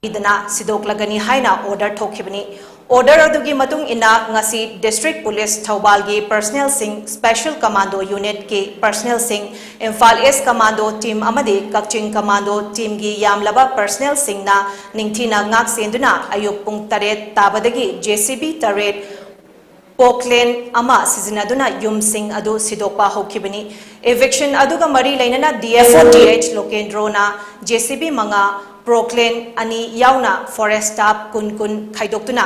idana sidoklagani haina order thokibani order adugi matung ina ngasi district police Thoubal gi personnel sing special commando unit ki personnel sing Imphal East commando team amadi Kakching commando team gi yamlaba personnel sing na ningthina ngak senduna ayuk pung 8 tabadagi JCB taret Poklen ama sizinaduna yum sing adu sidokpa hokibani eviction aduga mari lainana DFOTH Lokendro na JCB manga Proclaim ani yauna forest staff kun khaidokuna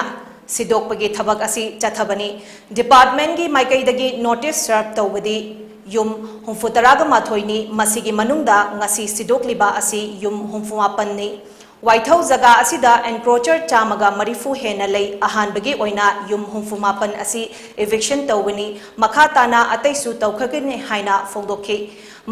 sidokpagi thabak asi chathabani department gi maikaidagi notice serve tawbadi yum humfutaraga mathoini masigi manungda ngasi sidokliba asi yum humfumapan ni Waithau zaga asida encroacher chamaga marifu hena lei ahanbagi oina yum humfumapan asi eviction tawbani makhatana ataisu tawkhagini haina fogdokhi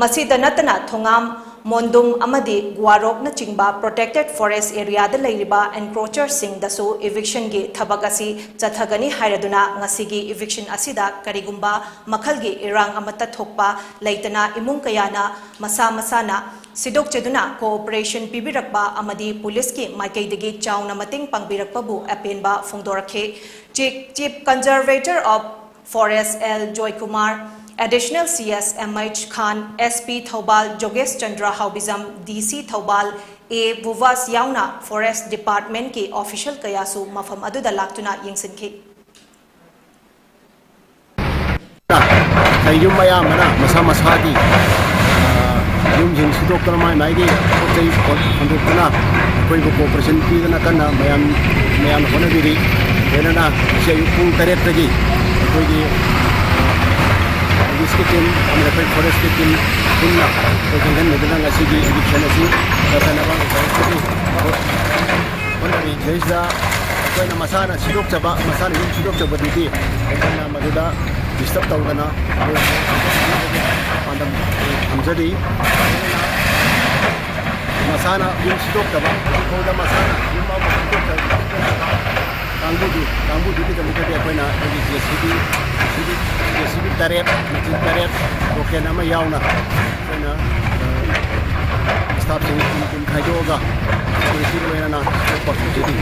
masida natana thongam Mondum amadi Guarok na chingba protected forest area da leiriba encroacher sing dasu eviction gi thabagasi chathagani hairaduna ngasigi eviction asida karigumba makhalgi irang amata thokpa leitana imung kayana masana sidok cheduna cooperation pibirakba amadi police ki maikaidagi chauna mating pangbirakpa bu apenba phongdorakhe chief conservator of forest L Joy Kumar Additional CS MH Khan, SP Thoubal Jogesh Chandra Haubizam, DC Thoubal A Buvas Yauna Forest Department ki official kayasu mafam aduda laktuna yingsinki. Yum maya mana masa di yum jin sidok kermai mai di kotai untuk kena koi cooperation pi kena kana mayam kona diri kena saya pun tarik lagi koi di Discutin, kami dapat forest discutin, punna, kerjaan negara ngasih di sana sih, kerana bang forest ini, mana ni, jadi kau nama sana sidok coba, masana ini sidok coba di, kerana majuda disturb tahu kena, pandang jadi, masana ini sidok coba, kau dah masana, ini mau sidok coba, kambu di kami kerja kau nak jadi JCB taret, oke nama yauna, kena staff sing kaidoga, JCB mana jadi.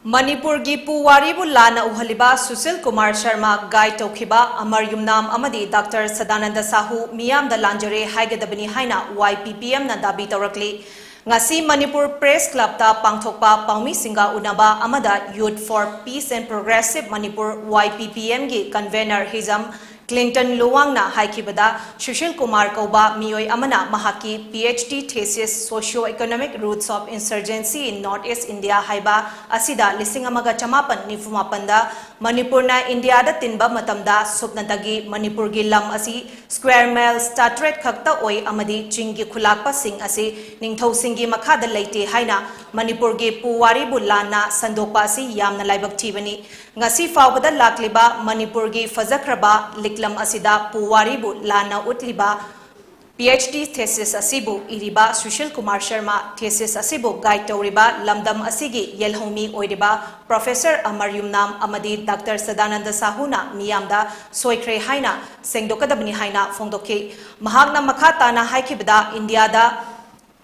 Manipur gi puwari bu lana uhaliba Sushil Kumar Sharma guide tokhiba Amar Yumnam amadi Dr. Sadananda Sahu miyam da lanjare haigadabani haina YPPM na dabi tawrakli Ngasi Manipur Press Club ta pangthokpa paumi singa unaba amada Youth for Peace and Progressive Manipur YPPM gi convener Hizam Clinton Luwang na haikibada Sushil Kumar Kauba miyoi amana mahaki PhD thesis Socio-Economic Roots of Insurgency in Northeast India haiba asida lisingamaga chamapan nifumapanda Manipur na India da tinba matamda supnadagi Manipur gi lam asi square mile statret khakta oi amadi chingi khulakpa sing asi ningthau singi makhada leite haina Manipur gi puwari bulana sandokpa asi yamna laibak thibani ngasi fawbada lakliba Manipur gi fazakraba liklam asida puwari bulana utliba PhD thesis asibu iriba Sushil Kumar Sharma thesis asibu guide tawriba lamdam asigi yelhomi oiriba Professor Amar Yumnam amadi Dr. Sadananda Sahuna miyamda soikre haina sengdokadabni haina phongdokhi mahakna makhatana haikibada India da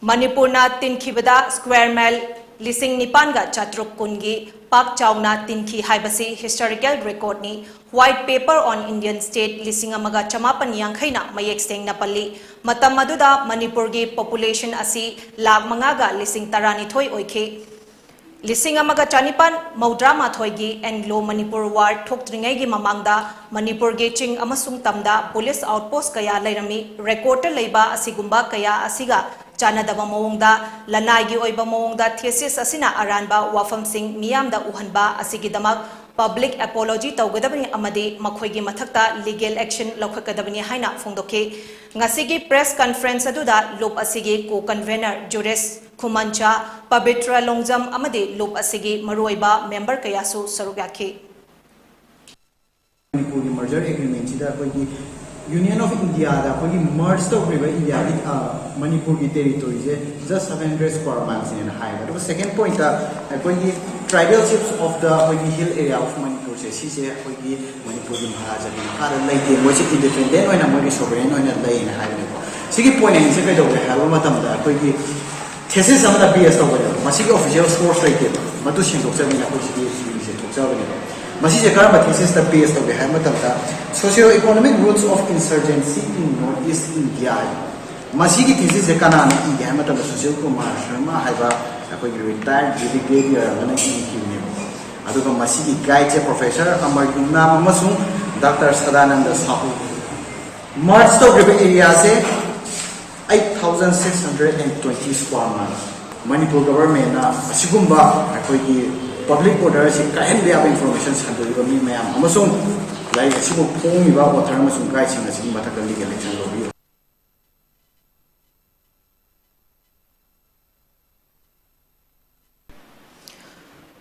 Manipur na tinkibada square mile lising nipanga chatruk kungi pak chauna tinki haibasi historical record ni white paper on Indian state lising amaga chamapan yangkhaina mayek seng napali matam maduda Manipur gi population asi lakh mangaga lising tarani thoi oikhe lising amaga chanipan maudra mathoi gi Anglo Manipur war thokdringai gi mamangda Manipur gi ching amasung tamda police outpost kaya lairami record leiba asigumba kaya asiga Chanadaba Mawongda, Lanagi Oiba Mawongda, thesis asina aranba wafam sing miyamda uhanba asigidamak public apology tawgadabani amadi makhoigi mathakta legal action laukakadabani haina phongdokhe ngasigi press conference aduda loop asigi co-convener Juris Khumancha Pabitra Longjam amadi loop asigi maruiba member kayasu sarugakhe merger agreement sida Union of India da koi merge to river India with Manipur ki territory je just 700 square miles in high. But second point koi tribal chiefs of the hill area of Manipur se si se koi Manipur ki Maharaja ki khara lai de mo chi independent oina mo sovereign oina lai na hai ne ko. Sigi point ni se kai do ha matam da koi thesis amada BS tawbane masigi official source laite madu sindokjabina ko sigi se thokjabane masi je karamba thesis ta BS tawbe hai matamta socio economic roots of insurgency in northeast India masigi thesis je kana India matamta Sushil Kumar Sharma haiba ko retired brigadier mana ki aduga masigi guide je professor Amar Yumnam amasung Dr. Sadananda Sahu March to area se 8,620 square miles. Manipur government na asigumba akoigi public order si kahen be information sandori mi mayam amasung lai asibu phong iba water amasung guide sing asing matakal legal election lobi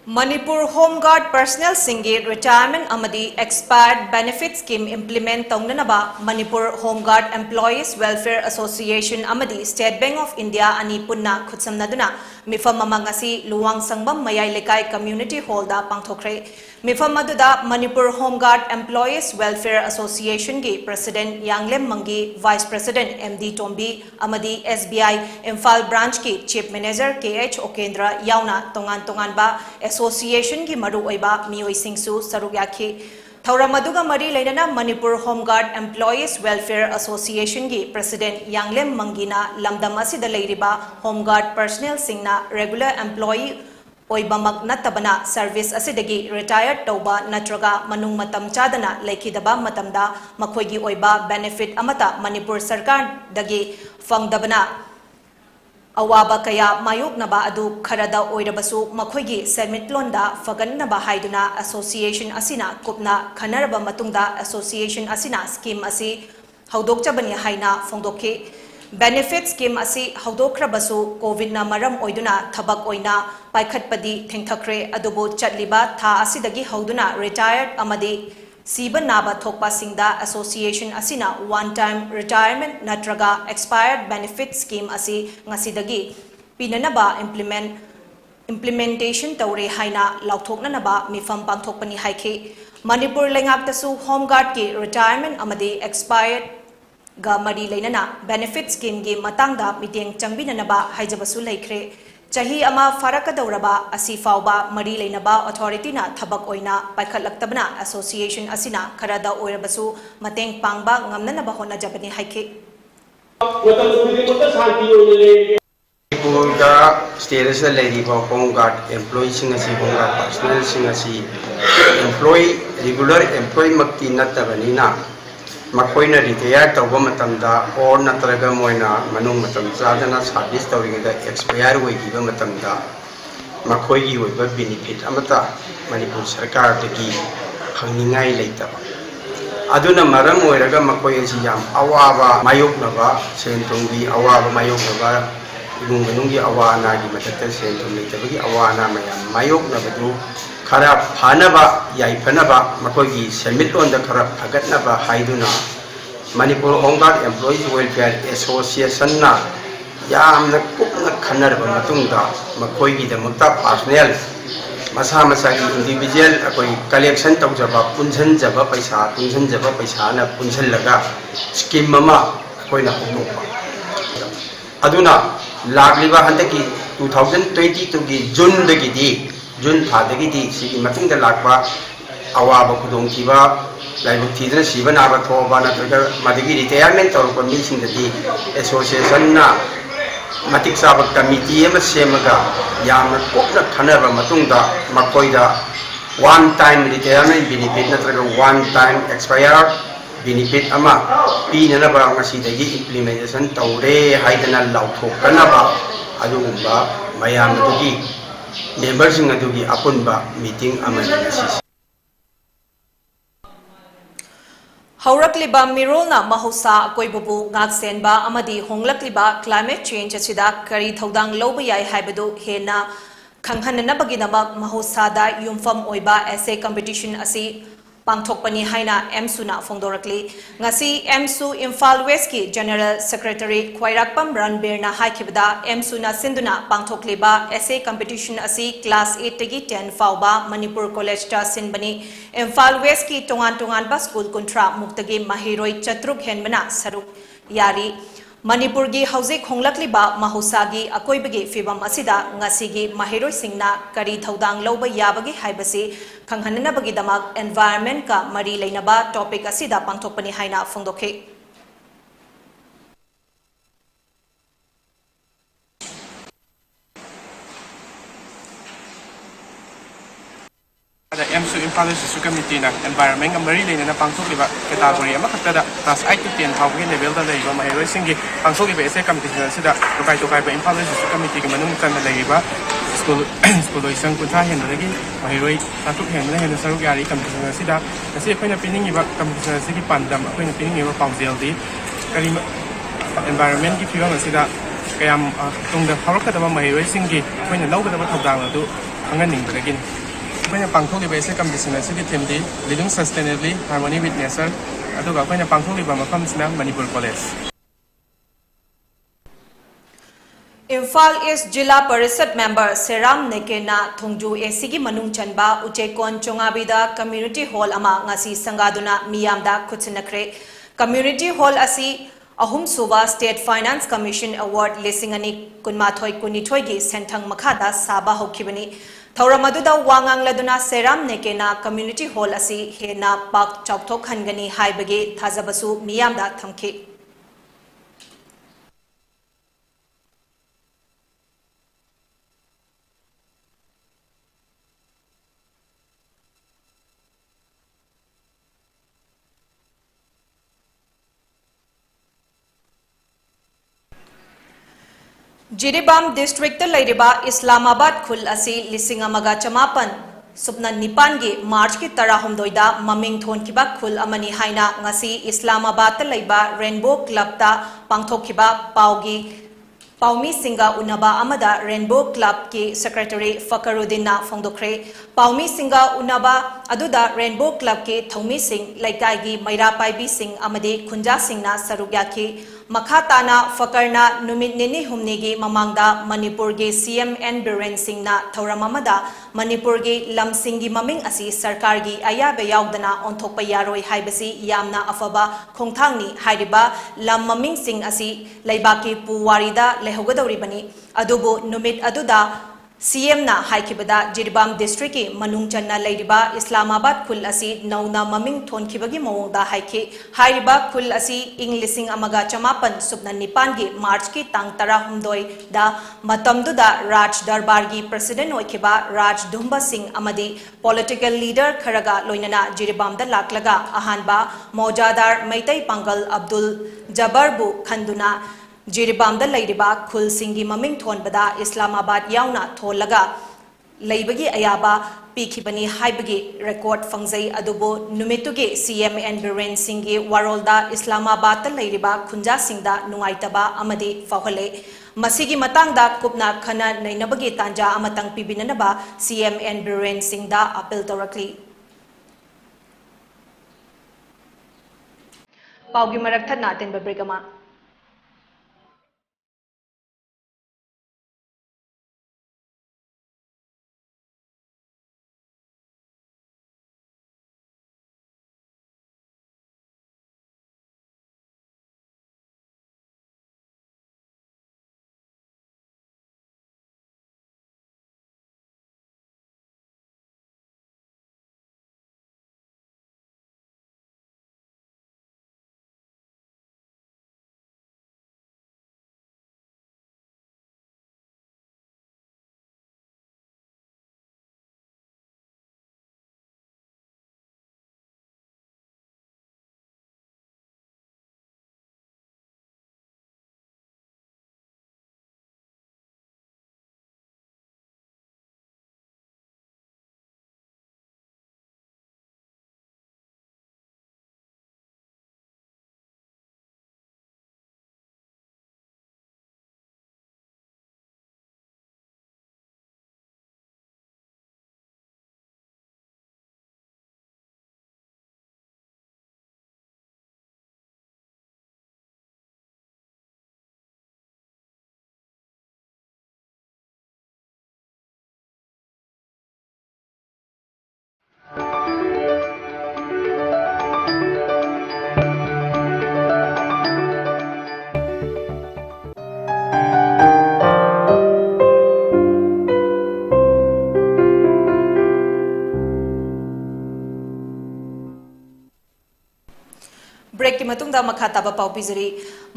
Manipur Home Guard personnel singi retirement amadi expired benefit scheme implement taungnanaba Manipur Home Guard Employees Welfare Association amadi State Bank of India ani punna khutsamnaduna mifam mamangasi luwang sangbam mayai lekai community hall da pangthokre mifam maduda Manipur Home Guard Employees Welfare Association gi President Yanglem Mangi Vice President MD Tombi amadi SBI Imphal branch ki Chief Manager KH Okendra yauna tongan ba Association ki maru oiba mioi singsu saruk yakhi thauram aduga mari leinana Manipur Home Guard Employees Welfare Association ki President Yanglem Mangina lamdam asida leiriba Home Guard personnel singna regular employee oibamak natabana service asidagi retired tauba natraga manung matam chadana lekhidaba matamda makhoigi oiba benefit amata Manipur Sarkar dagi fangdabana awaba kaya mayuk naba adu kharada oirabasu makhoigi semitlonda fagannaba haiduna association asina kupna khanaraba matungda association asina scheme asi haudokchabani haina fongdokhi benefit scheme asi haudokrabasu covid na maram oiduna thabak oina paikhatpadi thengthakre adubu chatliba tha asidagi hauduna retired amadi Siba Naba Thokpa Singda Association Asina one time retirement natraga expired benefit scheme asi ngasidagi pinanaba implementation taure haina lauthoknanaba mifam pangthokpani haikhe Manipur lengaktasu home guard ki retirement amadi expired ga mari leinana benefit scheme gi matangda miteng changbinanaba haijabasu leikre Chahi ama farakadauraba asi fauba mari leinaba authority na thabak oina paikhatlaktabna association asina kharada oirabasu mateng pangba ngamnanaba hona jabani haikhe Manipurga status la leiriba home guard employees sing asi home guard personnel sing asi employee regular employee makti nattabanina makoina retire tawba matamda or natraga moina manung matam chadana service tawrigada expire oigiba matamda makoigi oiba benefit amata Manipur Sarkar dagi phangningai leitaba aduna maram oiraga makoi asi yam awaba mayoknaba sentonggi awaba mayoknaba imung manunggi awana gi matakta sentong leitabagi awana mayam mayoknabadu khara phanaba yai phanaba makoigi semilon da khara phagatnaba haiduna Manipur Home Guard Employees Welfare Association na yamna kupna khanarba matungda makoigi da mukta personnel masa masa gi individual akoi collection tawjaba punjanjaba paisa na punjallaga scheme mama koina hokpa aduna lagliba handaki 2022 gi June dagi di June thadagi di sigi matungda lakba awaba khudongkiba laibuk thidna siba naba thoba natraga madagi retirement tawrpa misingdadi association na matik saba committee ama semaga yamna kopna khanaba matungda makoida one time retirement benefit natraga one time expired benefit ama pinanaba ngasidagi implementation tawre haidana lauthokkanaba adugumba mayamdugi members adugi apunba meeting amani ngasi Haurakliba mirolna mahosa koibubu ngaksenba amadi honglakliba climate change asida kari thodang loba yai haibadu hena khanghananabagidamak mahosada yumfam oiba essay competition asi pangthokpani haina MSU na fongdorakli ngasi MSU Imphal West ki General Secretary Khwairakpam Ranbir na haikibda MSU na sinduna pangthokliba essay competition asi class 8 tagi 10 fauba Manipur College ta sinbani Imphal West ki tongan ba school kuntra muktagi mahiroi chatruk henbana saruk yari Manipurgi hauzik honglakliba mahusagi akoibagi fibam asida ngasigi mahiroisingna kari thaudang lawba yabagi haibasi khanghananabagi damak environment ka mari leinaba topic asida pangthokpani haina phongdokhe. MSU Impal District Committee na environment ka mari leina na pangthokliba category ama khaktada class 8 to 10 hawgi level da leiba mahiroi singi pangthokliba ese competition sida tokai tokai ba Impal District Committee ki manung tan leiba school isang kunta hen lagi mahiroi satuk hen na hen saruk yari competition sida kasi akoina piningi ba competition sigi pandam akoina piningi ba paujel di kari environment ki fiwa sida kayam tungda hawrokada ba mahiroi singi akoina lawgada ba thodang adu anganing bagin Akoina pangthokliba ese competition asigi theme di living sustainably harmony with nature aduga akoina pangthokliba mafamsina Manipur College Imphal East Jilla Parishad member Seram Nekena Thongju Esigi Manung Chanba Uchekon Chongabida Community Hall ama ngasi sangaduna miyamda khutsinakre Community Hall asi Ahum Suba State Finance Commission Award Lesingani Kunmathoi Kunithoi gi senthang makhada saba hokhibani Thauramadu wangang laduna Seram Nekena Community Hall asi hena pak chauthok hangani haibagi thazabasu miyamda thamki Jiribam District Lairiba Islamabad Khul asi Lisingamaga Chamapan Supna Nipangi March ki Tarahumdoida Maming Thon Kiba Khul Amani Haina ngasi Islamabad Laiba Rainbow Club ta Pangthokhiba Paugi Paumi Singa Unaba Amada Rainbow Club ki Secretary Fakaruddin na Fongdokre Paumi Singa Unaba Aduda Rainbow Club ki Thomi Singh Laikai gi Maira Paibi Singh Amade Khunja Singh na Sarugya ki Makhatana Fakarna Numit Nini Humnigi Mamangda Manipur gi CM N Biren Singh na Thauramamada Manipur gi Lam Singh gi Maming asi Sarkar gi Ayabe Yaudana Onthokpa Yaroi Haibasi Yamna Afaba Khongthangni Hairiba Lam Maming Singh asi Laibaki Puwarida Lehogadoribani Adubu Numit Aduda CM na haikibada Jiribam District ki Manung Channa Lairiba Islamabad Khul asi Nauna Maming Thonkibagi Mawongda haiki Hairiba Khul asi ing lising amaga chamapan subna nipan gi March ki tang tara humdoi da matamduda Raj Darbar gi President oikiba Raj Dumba Singh amadi political leader kharaga loinana Jiribam da laklaga ahanba Mojadar Maitai Pangal Abdul Jabbar bu khanduna Jiribam da Lairiba Khul Singhi Maming Thonbada Islamabad Yauna Tholaga Laibagi Ayaba Pikibani Haibagi record Fangzai Adubo Numitugi CM and Biren Singhi Warolda Islamabad da Lairiba Khunja Singda Nungaitaba Amadi Fahole Masigi Matangda Kupna Khana Nainabagi Tanja Amatang Pibinanaba CM and Biren Singda Appeal Torakli Paugi Marakthad Natin Babrigama break की मतुंगदा मखा ताबा पाउ पिजरी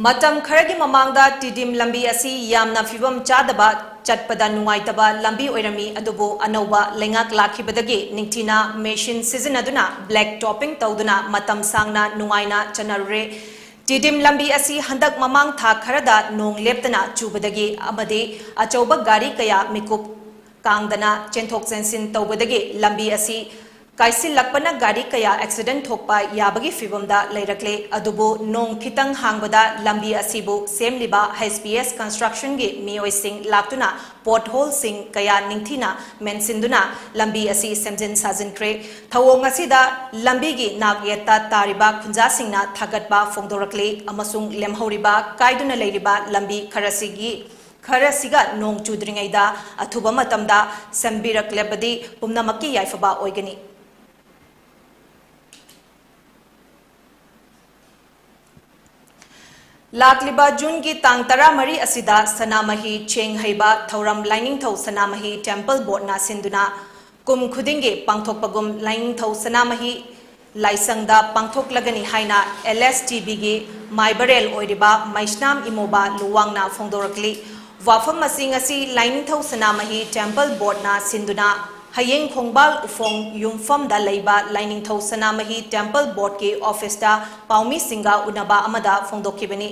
मतम खरगी ममांगदा टिडिम लंबी असि यामना फिबम चादबा चटपदा नुंगाइतबा लंबी ओइरमी अदुबो अनौबा लेंगाक लाखिबदगे निंगथिना machine सिजनदुना black topping तौदुना मतम सांगना नुंगाइना चनरुरे टिडिम लंबी असि हंदक ममांग था खरदा नोंग लेप्तना चुबदगे अमदे अचौबा गाड़ी कया मिकुप कांगदना चेंथोक चेंसिन तौबदगे लंबी असि काइसिल लकपना गाड़ी कया एक्सीडेंट थोकपा याबगी फिबमदा लेरकले अदुबो नोंग खितंग हांगबदा लंबी असिबो सेमलिबा HPS कंस्ट्रक्शन गे मियोइसिंग लाक्तुना पोर्ट होल सिंग कया निंगथिना मेंसिंदुना लंबी असि सेमजिन साजिनख्रे थवोंग असिदा लंबी गी नागयता तारिबा खुंजा सिंगना थागतबा फोंदोरकले अमसुंग लेमहौरिबा काइदुना लेरिबा लंबी खरसिगी खरसिगा नोंग चुद्रिंगैदा अथुबा मतमदा सेंबिरकलेबदी पुमनमक्की याइफबा ओइगनी लाकलिबा जून की तांग तरा मरी असिदा सनामही चेंग हैबा थौरम लाइनिंगथौ सनामही टेम्पल बोर्डना सिंदुना कुम खुदिंगे पांगथोकपगुम लाइनिंगथौ सनामही लाइसंगदा पांगथोकलगनी हाइना LSTB गे माइबरेल ओइरिबा मैस्नाम इमोबा लुवांगना फोंदोरकली वाफम मसिंग असि लाइनिंगथौ सनामही टेम्पल बोर्डना सिंदुना हयेंग खोंगबाल उफोंग युमफम दा लेबा लाइनिंगथौ सनामही टेम्पल बोर्ड के ऑफिस दा पाउमी सिंगा उनबा अमदा फोंदोखिबनी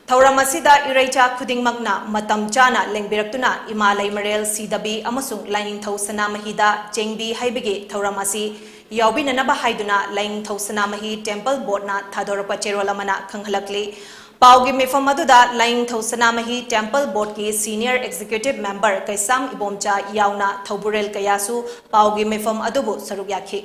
थौरम असिदा इरैचा खुदिंगमकना मतम चाना लेंबिरक्तुना इमा लैमरेल सीदबी अमसुंग लाइनिंगथौ सनामही दा चेंगबी हाइबगे थौरम असि याउबिननबा हाइदुना लाइनिंगथौ सनामही टेम्पल बोर्डना थादोरपा चेरोलमना खंगहलकली पाउगी मिफम अदुदा लाइनिंगथौ सनामही टेम्पल बोर्ड की senior executive member Kaisam Ibomcha याउना थौबुरेल कयासु पाउगी मिफम अदुबु सरुक याखी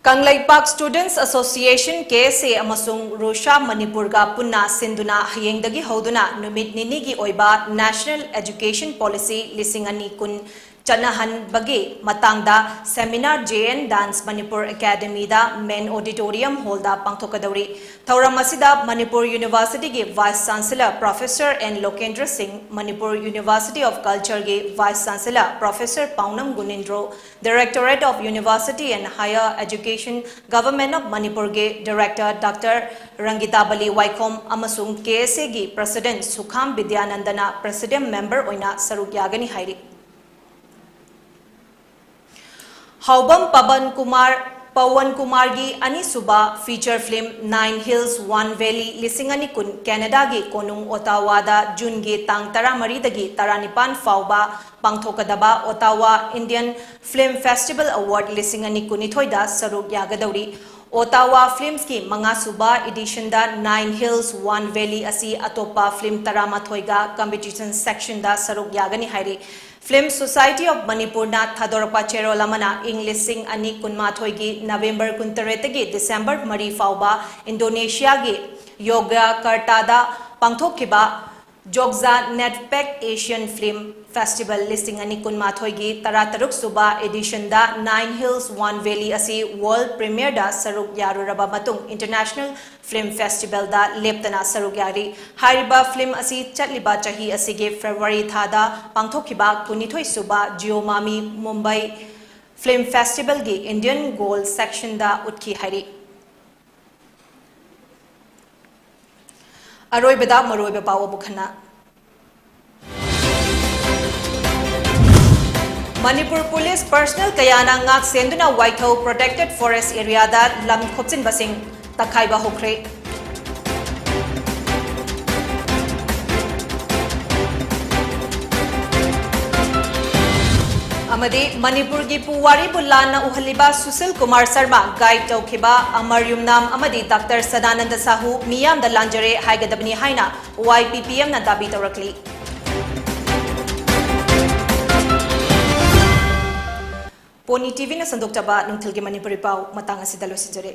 कंगलैपाक स्टूडेंट्स एसोसिएशन KSA अमसुंग रोशा मणिपुर गा पुन्ना सिंधुना हयेंगदगी हौदुना नुमित निनीगी ओइबा नेशनल एजुकेशन पॉलिसी लिसिंग अनि कुन चनहन बगे मतंगदा seminar JN dance Manipur academy दा मेन ऑडिटोरियम हॉल दा पांगथोकदौरी थौरम असिदा मणिपुर यूनिवर्सिटी के vice chancellor professor N Lokendra Singh Manipur university of culture के vice chancellor professor Paonam Gunindro directorate of university and higher education government of Manipur के डायरेक्टर डॉक्टर रंगिता बली वाइकोम अमसुंग KSA की प्रेसिडेंट सुखाम विद्यानंदना प्रेसिडेंट मेंबर ओइना सरुक यागनी हाइरी हौबम पवन कुमार की अनिसुबा फीचर फिल्म 9 हिल्स 1 वैली लिसिंगनी कुन कैनेडा की कोनुंग ओटावादा जून की तांग तरामरी दगी तरानिपान फाउबा पांगथोकदबा Ottawa Indian film festival award लिसिंगनी कुनिथोइदा सरुक यागदौरी ओटावा फिल्म्स की मंगासुबा एडिशन दा 9 हिल्स 1 वैली असी अतोपा फिल्म तरामाथोइगा कंपटीशन सेक्शन दा सरुक यागनी हाइरी फिल्म सोसाइटी ऑफ मणिपुर ना थादोरपा चेरोलमना इंग्लिशिंग अनि कुनमाथोइगी नवेंबर 19 गे दिसंबर 3 फाउबा इंडोनेशिया गे योग्यकर्तादा पांगथोकिबा जोगजा नेटपैक एशियन फिल्म फेस्टिवल लिसिंग अनि कुनमाथोइगी तरातरुक सुबा एडिशन दा 9 हिल्स 1 वैली असी वर्ल्ड प्रीमियर दा सरुक यारुरबा मतुंग इंटरनेशनल फिल्म फेस्टिवल दा लेप्तना सरुक यारी हाइरिबा फिल्म असी चटलिबा चाही असिगे फरवरी थादा पांगथोकिबा कुनिथोइ सुबा जियोमामी मुंबई फिल्म फेस्टिवल गी इंडियन गोल्ड सेक्शन दा उतकी हाइरी अरोइबदा मरोइबा पाव बुखना मणिपुर पुलिस पर्सनल कयाना ngak senduna waithau protected forest area da lam khopchin basing takhaiba hokre amade manipur gi puwari bullana uhaliba susil kumar sharma guide tawkhiba amar yumnam amadi dr sadananda sahu miyam da lanjare haigadabni haina YPPM na dabi tawrakli पोनी TV ने संदोक्तबा नुंथलगे मणिपुरी पाव मतंग असिदा लोसिजरे।